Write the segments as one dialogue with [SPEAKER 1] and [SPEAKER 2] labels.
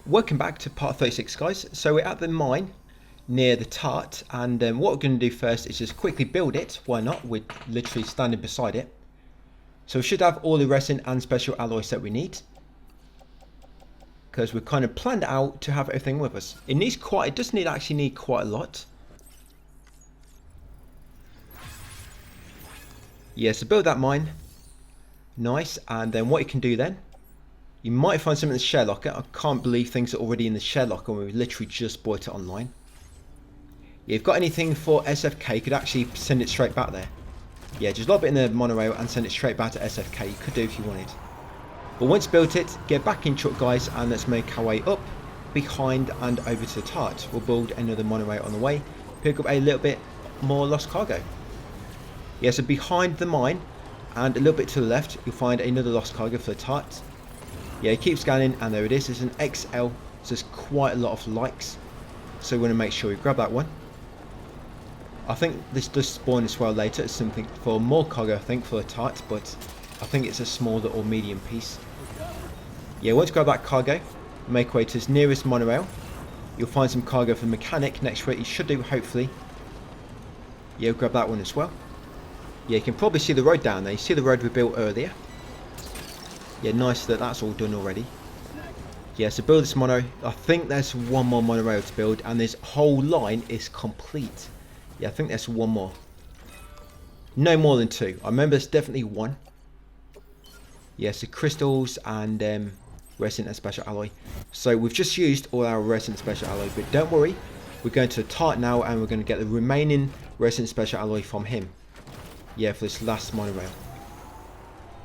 [SPEAKER 1] Welcome back to part 36, guys. So we're at the mine near the tart, and what we're going to do first is just quickly build it. Why not? We're literally standing beside it. So we should have all the resin and special alloys that we need, because we've kind of planned out to have everything with us. It does actually need quite a lot. Yeah, so build that mine. Nice. And then what you can do then, you might find something in the share locker. I can't believe things are already in the share locker when we literally just bought it online. Yeah, if you've got anything for SFK, you could actually send it straight back there. Yeah, just lob it in the monorail and send it straight back to SFK. You could do if you wanted. But once built it, get back in truck, guys, and let's make our way up, behind, and over to the tart. We'll build another monorail on the way, pick up a little bit more lost cargo. Yeah, so behind the mine and a little bit to the left, you'll find another lost cargo for the tart. Yeah, keep scanning, and there it is. It's an XL, so there's quite a lot of likes. So we want to make sure we grab that one. I think this does spawn as well later. It's something for more cargo, I think, for the tart, but I think it's a small or medium piece. Yeah, once you grab that cargo, make your way to its nearest monorail. You'll find some cargo for the mechanic next to it. You should do, hopefully. Yeah, grab that one as well. Yeah, you can probably see the road down there. You see the road we built earlier. Yeah, nice that that's all done already. Yeah, so build this mono. I think there's one more monorail to build, and this whole line is complete. Yeah, I think there's one more. No more than two. I remember there's definitely one. Yeah, so crystals and resin and special alloy. So we've just used all our resin and special alloy, but don't worry. We're going to the tart now, and we're going to get the remaining resin and special alloy from him. Yeah, for this last monorail.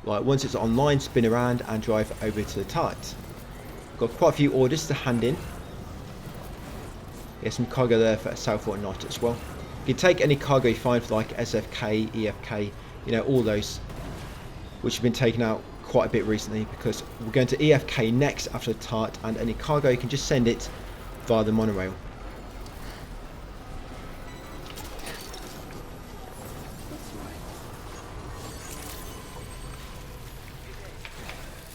[SPEAKER 1] Right, once it's online, spin around and drive over to the tart. Got quite a few orders to hand in. There's some cargo there for Southport Knot as well. You can take any cargo you find for like SFK, EFK, you know, all those, which have been taken out quite a bit recently, because we're going to EFK next after the tart, and any cargo you can just send it via the monorail.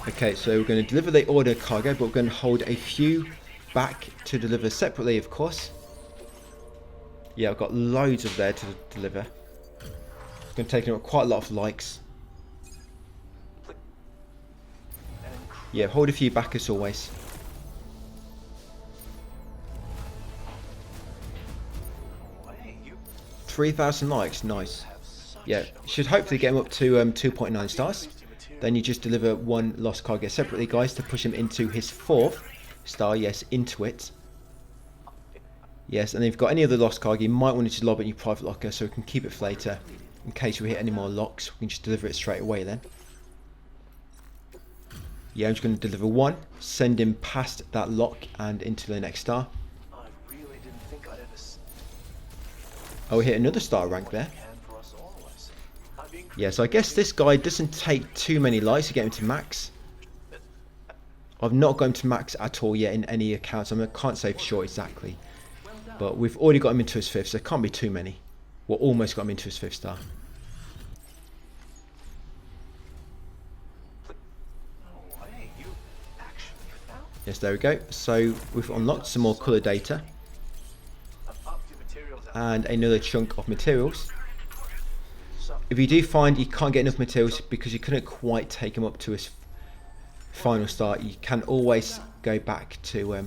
[SPEAKER 1] Okay, so we're going to deliver the order cargo, but we're going to hold a few back to deliver separately, of course. Yeah, I've got loads of there to deliver. It's going to take up quite a lot of likes. Yeah, hold a few back as always. $3,000 likes, nice. Yeah, should hopefully get them up to 2.9 stars. Then you just deliver one lost cargo separately, guys, to push him into his 4th star. Yes, into it. Yes, and if you've got any other lost cargo, you might want to just lob it in your private locker so we can keep it for later. In case we hit any more locks, we can just deliver it straight away then. Yeah, I'm just going to deliver one, send him past that lock and into the next star. Oh, we hit another star rank there. Yeah, so I guess this guy doesn't take too many likes to get him to max. I've not got him to max at all yet in any accounts. I can't say for sure exactly. But we've already got him into his 5th, so it can't be too many. We're almost got him into his 5th star. Yes, there we go. So we've unlocked some more colour data. And another chunk of materials. If you do find you can't get enough materials because you couldn't quite take him up to his final star, you can always go back to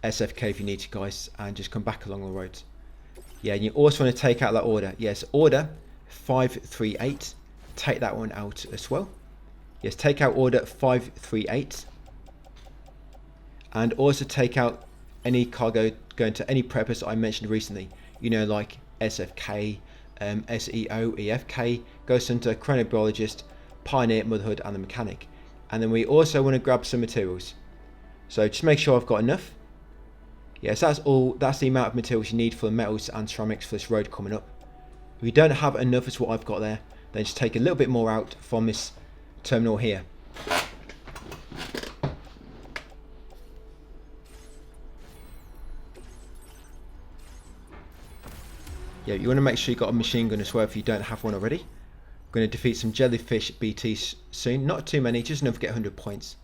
[SPEAKER 1] SFK if you need to, guys, and just come back along the road. Yeah, and you also want to take out that order. Yes, order 538. Take that one out as well. Yes, take out order 538. And also take out any cargo going to any purpose I mentioned recently. You know, like SFK, SEO, EFK, Ghost Hunter, Chronobiologist, Pioneer, Motherhood, and the Mechanic. And then we also want to grab some materials. So just make sure I've got enough. Yes, that's all. That's the amount of materials you need for the metals and ceramics for this road coming up. If you don't have enough as what I've got there, then just take a little bit more out from this terminal here. Yeah, you want to make sure you've got a machine gun as well if you don't have one already. We're going to defeat some jellyfish BTs soon. Not too many, just enough to get 100 points.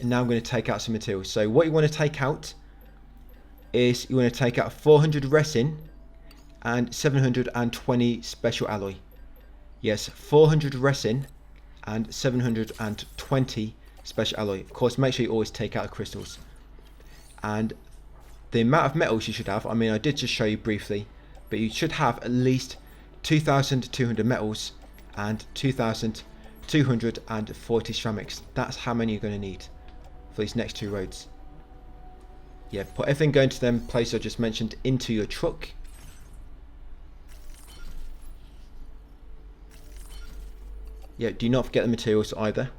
[SPEAKER 1] And now I'm going to take out some materials. So what you want to take out is you want to take out 400 resin and 720 special alloy. Yes, 400 resin and 720 special alloy. Of course, make sure you always take out the crystals. And the amount of metals you should have, I mean, I did just show you briefly, but you should have at least 2,200 metals and 2,240 ceramics. That's how many you're going to need for these next 2 roads. Yeah, put everything going to them places I just mentioned into your truck. Yeah, do not forget the materials either.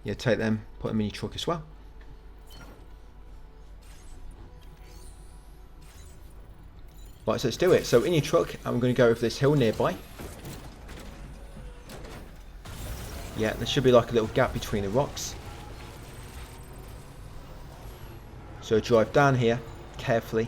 [SPEAKER 1] Yeah, take them, put them in your truck as well. Right, so let's do it. So in your truck, I'm going to go over this hill nearby. Yeah, there should be like a little gap between the rocks. So drive down here carefully.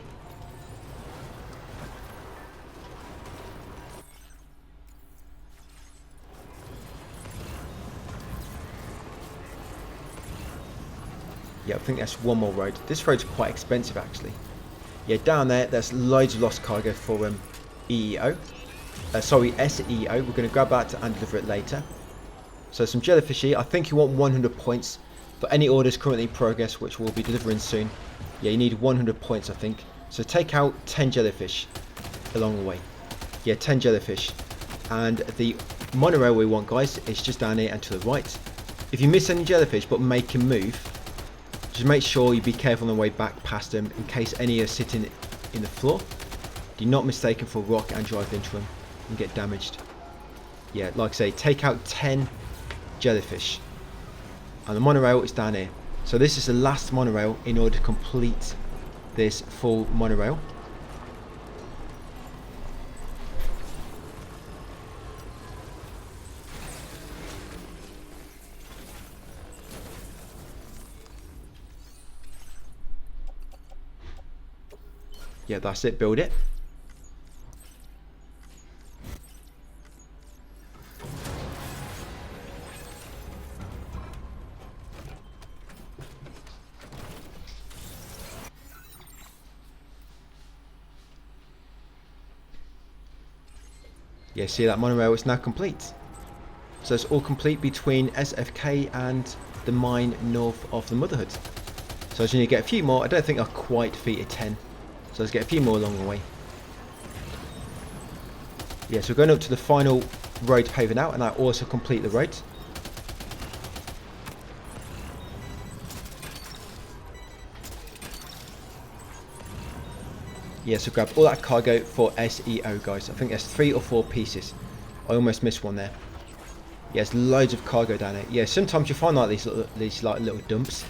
[SPEAKER 1] Yeah, I think that's one more road. This road's quite expensive actually. Yeah, down there, there's loads of lost cargo for SEO. We're going to grab that and deliver it later. So some jellyfish here. I think you want 100 points for any orders currently in progress, which we'll be delivering soon. Yeah, you need 100 points, I think. So take out 10 jellyfish along the way. Yeah, 10 jellyfish. And the monorail we want, guys, is just down here and to the right. If you miss any jellyfish but make him move, just make sure you be careful on the way back past them in case any are sitting in the floor. Do not mistake them for rock and drive into them and get damaged. Yeah, like I say, take out 10 jellyfish. And the monorail is down here. So this is the last monorail in order to complete this full monorail. Yeah, that's it, build it. Yeah, see that monorail is now complete. So it's all complete between SFK and the mine north of the Motherhood. So I just need to get a few more. I don't think I'll quite feet at 10. So let's get a few more along the way. Yeah, so we're going up to the final road paver now, and I also complete the road. Yeah, so grab all that cargo for SEO, guys. I think there's 3 or 4 pieces. I almost missed one there. Yeah, there's loads of cargo down there. Yeah, sometimes you find like these little dumps.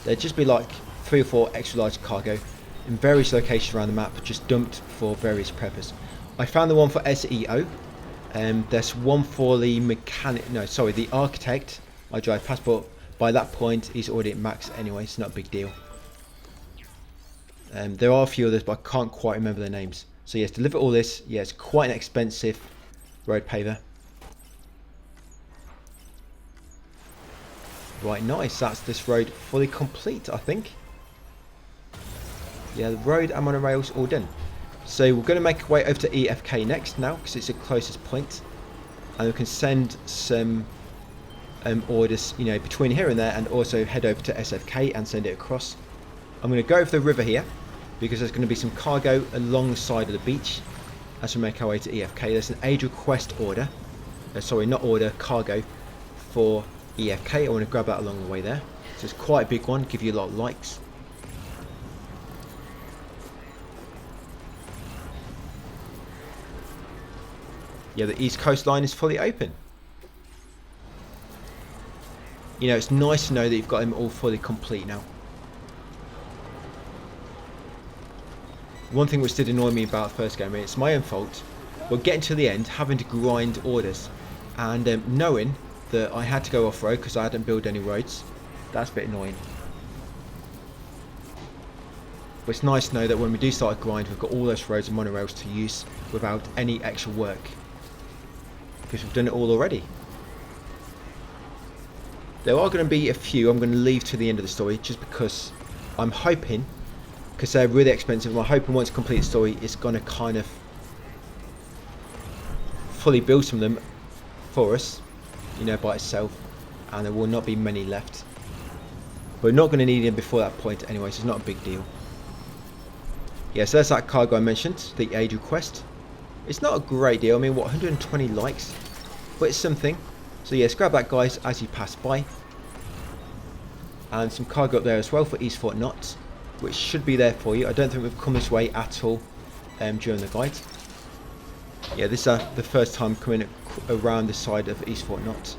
[SPEAKER 1] There'd just be like 3 or 4 extra large cargo in various locations around the map, just dumped for various purposes. I found the one for SEO. There's one for the the architect. I drive past, but by that point he's already at max anyway. It's not a big deal. There are a few others, but I can't quite remember their names. So yes, deliver all this. Yeah, it's quite an expensive road paver. Right, nice. That's this road fully complete, I think. Yeah, the road and monorails all done. So we're going to make our way over to EFK next now, because it's the closest point. And we can send some orders, between here and there, and also head over to SFK and send it across. I'm going to go over the river here, because there's going to be some cargo along the side of the beach as we make our way to EFK. There's an aid request order, cargo for EFK. I want to grab that along the way there. So it's quite a big one, give you a lot of likes. Yeah, the east coast line is fully open. It's nice to know that you've got them all fully complete now. One thing which did annoy me about the first game, it's my own fault, but getting to the end, having to grind orders, and knowing that I had to go off-road because I hadn't built any roads, that's a bit annoying. But it's nice to know that when we do start a grind, we've got all those roads and monorails to use without any extra work, because we've done it all already. There are going to be a few I'm going to leave to the end of the story, just because I'm hoping, because they're really expensive, I'm hoping once I complete the story it's going to kind of fully build some of them for us, you know, by itself, and there will not be many left. We're not going to need them before that point anyway, so it's not a big deal. Yeah, so there's that cargo I mentioned, the aid request. It's not a great deal, I mean, what, 120 likes? But it's something. So yes, grab that, guys, as you pass by. And some cargo up there as well for East Fort Knot, which should be there for you. I don't think we've come this way at all during the guide. Yeah, this is the first time coming around the side of East Fort Knot.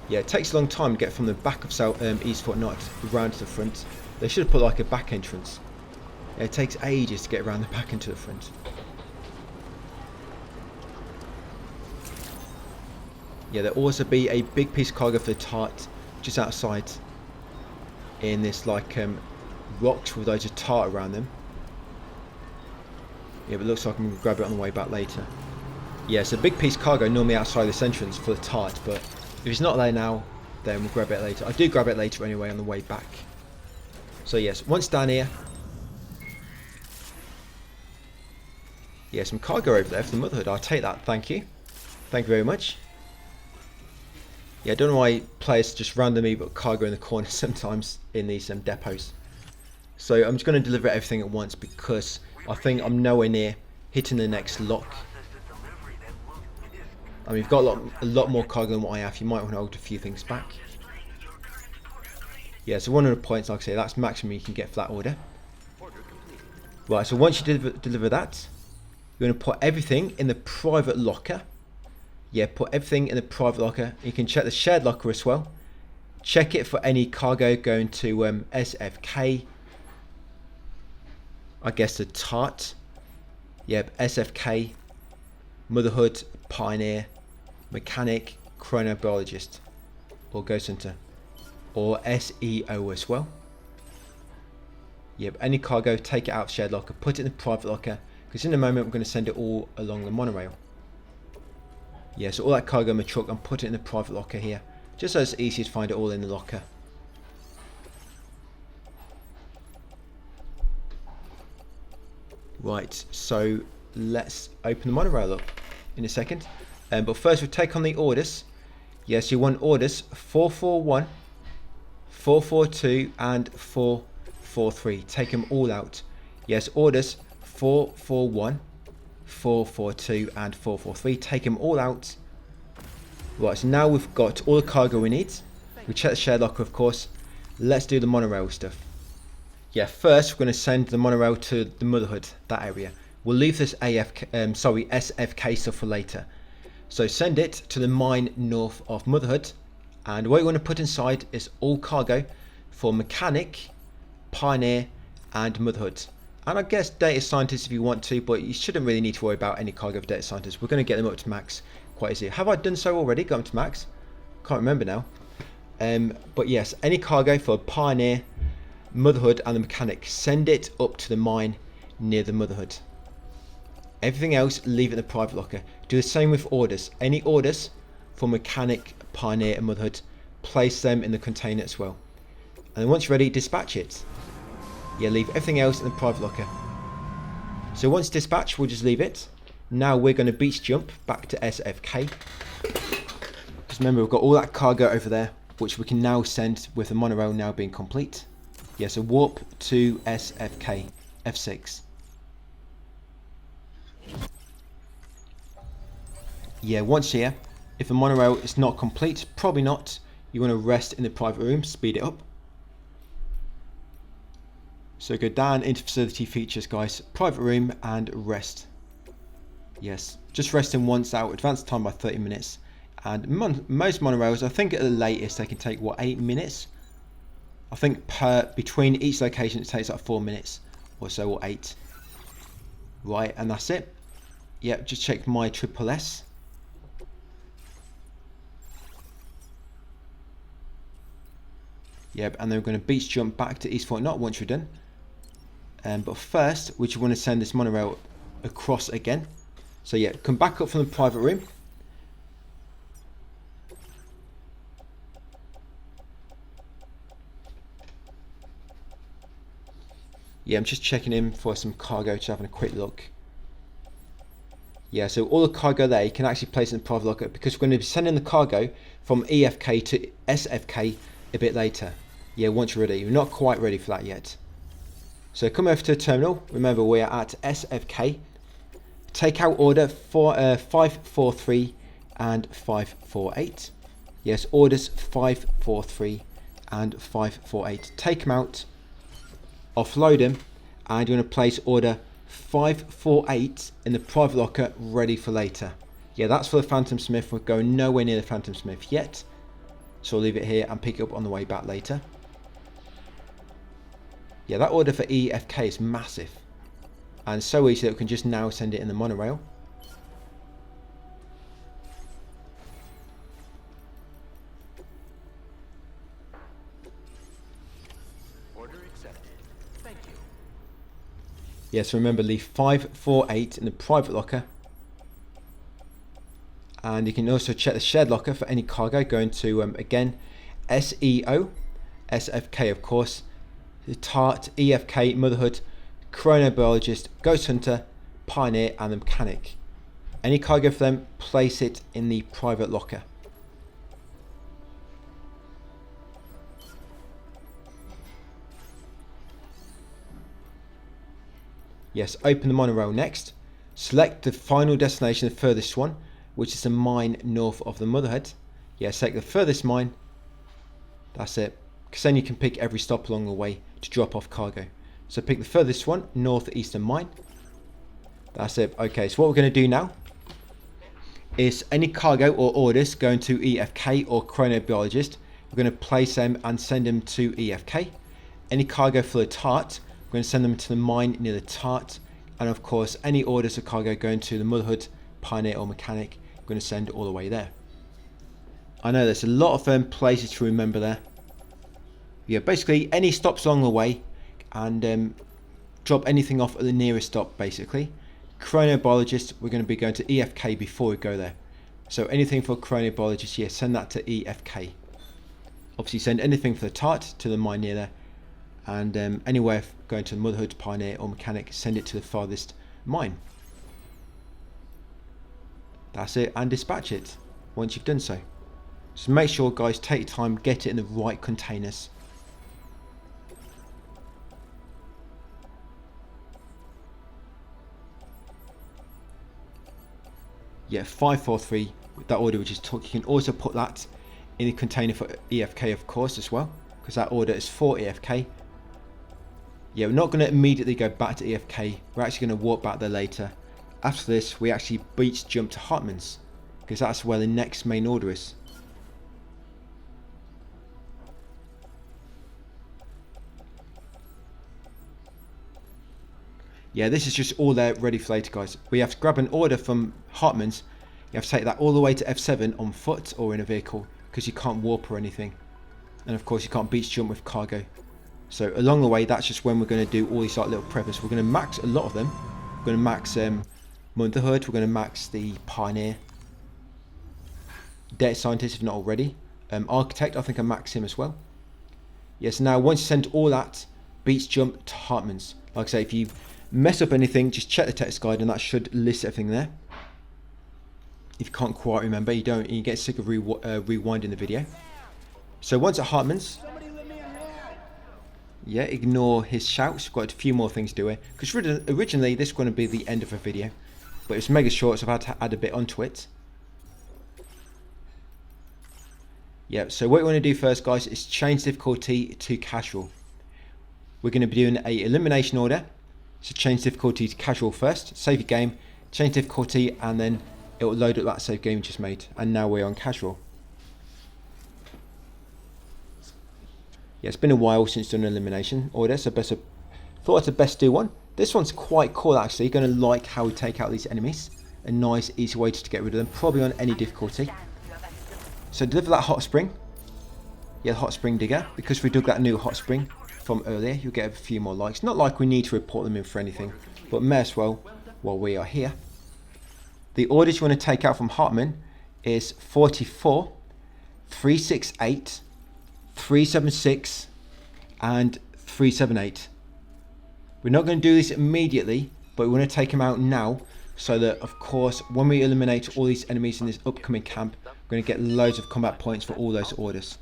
[SPEAKER 1] Yeah, it takes a long time to get from the back of East Fort Knot around to the front. They should have put like a back entrance. Yeah, it takes ages to get around the back into the front. Yeah, there'll also be a big piece of cargo for the tart just outside in this like rocks with loads of tart around them. Yeah, but it looks like I'm going to grab it on the way back later. Yeah, it's a big piece of cargo normally outside this entrance for the tart, but if it's not there now, then we'll grab it later. I do grab it later anyway on the way back. So yes, once down here. Yeah, some cargo over there for the Motherhood. I'll take that, thank you. Thank you very much. Yeah, I don't know why players just randomly put cargo in the corner sometimes in these depots. So I'm just going to deliver everything at once because I think I'm nowhere near hitting the next lock. I mean, you've got a lot more cargo than what I have. You might want to hold a few things back. Yeah, so 100 points, like I say, that's maximum you can get for that order. Right, so once you deliver that, you're going to put everything in the private locker. Yeah, put everything in the private locker. You can check the shared locker as well. Check it for any cargo going to SFK. I guess the tart. Yep, SFK, Motherhood, Pioneer, Mechanic, Chronobiologist, or Ghost Hunter, or SEO as well. Yep, any cargo, take it out of shared locker, put it in the private locker, because in a moment we're going to send it all along the monorail. Yeah, so all that cargo in my truck, I'm putting it in the private locker here, just so it's easy to find it all in the locker. Right, so let's open the monorail up in a second. But first we'll take on the orders. Yes, you want orders 441, 442 and 443. Take them all out. Yes, orders 441, 442 and 443. Take them all out. Right, so now we've got all the cargo we need. We check the shared locker, of course. Let's do the monorail stuff. Yeah, first we're going to send the monorail to the Motherhood, that area. We'll leave this SFK stuff for later. So send it to the mine north of Motherhood, and what you want to put inside is all cargo for Mechanic, Pioneer and Motherhood. And I guess Data Scientists if you want to, but you shouldn't really need to worry about any cargo for Data Scientists. We're going to get them up to max quite easily. Have I done so already? Got them to max? Can't remember now. But yes, any cargo for Pioneer, Motherhood and the Mechanic, send it up to the mine near the Motherhood. Everything else, leave it in the private locker. Do the same with orders. Any orders for Mechanic, Pioneer and Motherhood, place them in the container as well. And then once you're ready, dispatch it. Yeah, leave everything else in the private locker. So once dispatched, we'll just leave it. Now we're going to beach jump back to SFK. Just remember, we've got all that cargo over there, which we can now send with the monorail now being complete. Yeah, so warp to SFK, F6. Yeah, once here, if the monorail is not complete, probably not, you want to rest in the private room, speed it up. So go down into facility features, guys, private room and rest. Yes, just resting once out, advance the time by 30 minutes. And most monorails, I think at the latest, they can take, what, 8 minutes? I think between each location it takes like 4 minutes or so, or 8. Right, and that's it. Yep, just check my triple S. Yep, and then we're going to beach jump back to East Fort Knot once you're done. But first, we just want to send this monorail across again. So yeah, come back up from the private room. Yeah, I'm just checking in for some cargo, just having a quick look. Yeah, so all the cargo there, you can actually place in the private locker because we're going to be sending the cargo from EFK to SFK a bit later. Yeah, once you're ready. You're not quite ready for that yet. So come over to the terminal. Remember, we are at SFK. Take out order for 543 and 548. Yes, orders 543 and 548. Take them out, offload them, and you're going to place order 548 in the private locker ready for later. Yeah, that's for the Phantom Smith. We're going nowhere near the Phantom Smith yet. So I'll leave it here and pick it up on the way back later. Yeah, that order for EFK is massive. And so easy that we can just now send it in the monorail.
[SPEAKER 2] Order accepted. Thank you.
[SPEAKER 1] Yes, remember, leave 548 in the private locker. And you can also check the shared locker for any cargo going to, again, SEO, SFK of course, the TART, EFK, Motherhood, Chronobiologist, Ghost Hunter, Pioneer and the Mechanic. Any cargo for them, place it in the private locker. Yes, open the monorail next. Select the final destination, the furthest one, which is the mine north of the Motherhead. Yeah, select the furthest mine. That's it. Because then you can pick every stop along the way to drop off cargo. So pick the furthest one, northeastern mine. That's it. Okay, so what we're going to do now is any cargo or orders going to EFK or Chronobiologist, we're going to place them and send them to EFK. Any cargo for the TART, we're going to send them to the mine near the TART. And of course, any orders of cargo going to the Motherhood, Pioneer or Mechanic, we're going to send all the way there. I know there's a lot of places to remember there. Yeah, basically any stops along the way and drop anything off at the nearest stop basically. Chronobiologist, we're going to be going to EFK before we go there. So anything for Chronobiologist, yeah, send that to EFK. Obviously send anything for the TART to the mine near there. And anywhere going to the Motherhood, Pioneer or Mechanic, send it to the farthest mine. That's it, and dispatch it once you've done so. Just make sure guys, take your time, get it in the right containers. Yeah, 543, that order we just took, you can also put that in the container for EFK of course as well, because that order is for EFK. Yeah, we're not going to immediately go back to EFK, we're actually going to walk back there later. After this, we actually beach jump to Heartman's, because that's where the next main order is. Yeah, this is just all there ready for later guys. We have to grab an order from Heartman's. You have to take that all the way to F7 on foot or in a vehicle, because you can't warp or anything. And of course you can't beach jump with cargo. So along the way, that's just when we're going to do all these like little preppers. We're going to max a lot of them. We're going to max Motherhood, we're going to max the Pioneer. Data Scientist if not already. Architect, I think I max him as well. Yes, now once you send all that, beach jump to Heartman's. Like I say, if you mess up anything, just check the text guide and that should list everything there. If you can't quite remember, you get sick of rewinding the video. So once at Heartman's, yeah, ignore his shouts. We've got a few more things to do here, because originally this was going to be the end of a video, but it's mega short, so I've had to add a bit onto it. Yeah, so what we want to do first guys is change difficulty to casual. We're going to be doing a elimination order. So change difficulty to casual first, save your game, change difficulty, and then it will load up that save game you just made. And now we're on casual. Yeah, it's been a while since done an elimination order, so thought I'd best do one. This one's quite cool actually. You're going to like how we take out these enemies. A nice easy way to get rid of them, probably on any difficulty. So deliver that hot spring. Yeah, the hot spring digger. Because we dug that new hot spring from earlier, you'll get a few more likes. Not like we need to report them in for anything, but may as well. while we are here. The orders you want to take out from Heartman is 44, 368, 376 and 378. We're not going to do this immediately, but we want to take them out now, so that of course when we eliminate all these enemies in this upcoming camp, we're going to get loads of combat points for all those orders.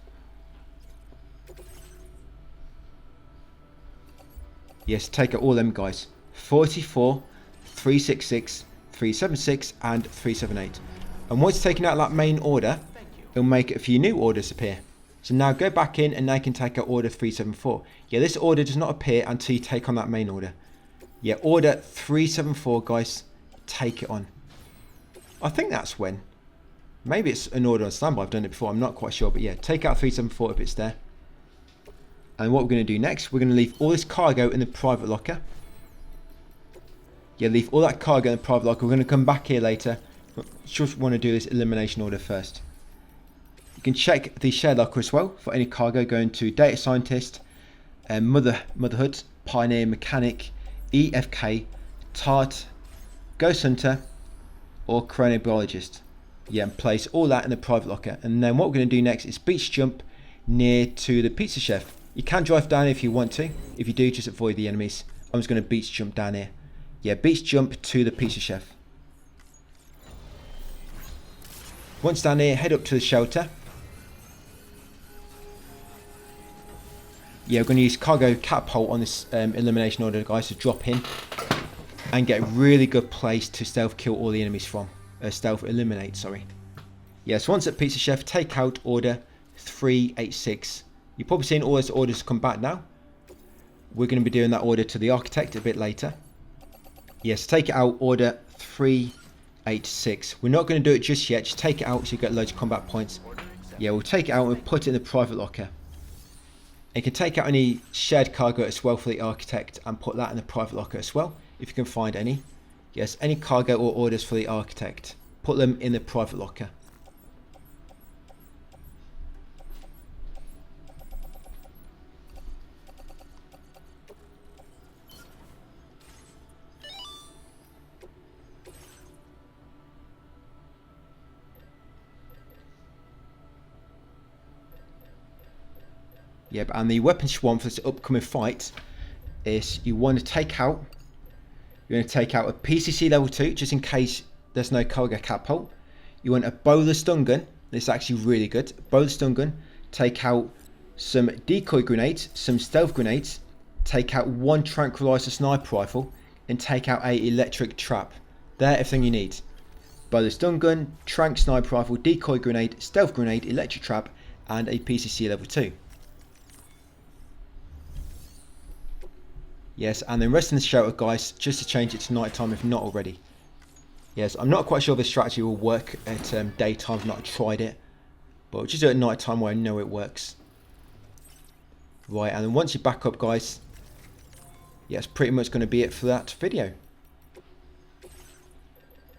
[SPEAKER 1] Yes, take out all them guys. 44, 366, 376 and 378. And once taken out that main order, it'll make a few new orders appear. So now go back in and now you can take out order 374. Yeah, this order does not appear until you take on that main order. Yeah, order 374, guys, take it on. I think that's when. Maybe it's an order on standby. I've done it before. I'm not quite sure. But yeah, take out 374 if it's there. And what we're going to do next, we're going to leave all this cargo in the private locker. Yeah, leave all that cargo in the private locker. We're going to come back here later. Just want to do this elimination order first. You can check the shared locker as well for any cargo going to Data Scientist, Motherhood, Pioneer, Mechanic, EFK, Tart, Ghost Hunter or Chronobiologist. Yeah, and place all that in the private locker. And then what we're going to do next is beach jump near to the pizza chef. You can drive down if you want to. If you do, just avoid the enemies. I'm just going to beach jump down here. Yeah, beach jump to the pizza chef. Once down here, head up to the shelter. Yeah, we're going to use cargo catapult on this elimination order, guys, to drop in and get a really good place to stealth kill all the enemies from. Stealth eliminate, sorry. Yes, once at pizza chef, take out order 386. You're probably seeing all those orders come back now. We're going to be doing that order to the architect a bit later. Yes, take it out, order 386. We're not going to do it just yet. Just take it out so you get loads of combat points. Yeah, we'll take it out and we'll put it in the private locker. You can take out any shared cargo as well for the architect and put that in the private locker as well, if you can find any. Yes, any cargo or orders for the architect, put them in the private locker. Yeah, and the weapon swarm for this upcoming fight is you want to take out. You're going to take out a PCC level 2 just in case there's no cargo catapult. You want a bowler stun gun. This is actually really good. Bowler stun gun. Take out some decoy grenades, some stealth grenades. Take out one tranquilizer sniper rifle and take out a electric trap. They're everything you need. Bowler stun gun, trank sniper rifle, decoy grenade, stealth grenade, electric trap and a PCC level 2. Yes, and then rest in the shelter, guys, just to change it to night time if not already. Yes, I'm not quite sure this strategy will work at daytime. I've not tried it, but we'll just do it at night time where I know it works. Right, and then once you back up, guys, yeah, it's pretty much going to be it for that video.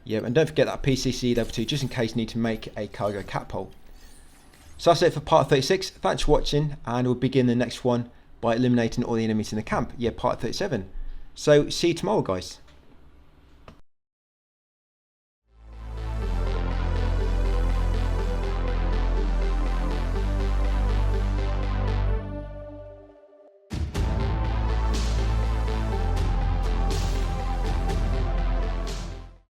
[SPEAKER 1] Yeah, and don't forget that PCC level 2 just in case you need to make a cargo catapult. So that's it for part 36. Thanks for watching, and we'll begin the next one by eliminating all the enemies in the camp. Yeah, part 37. So see you tomorrow, guys.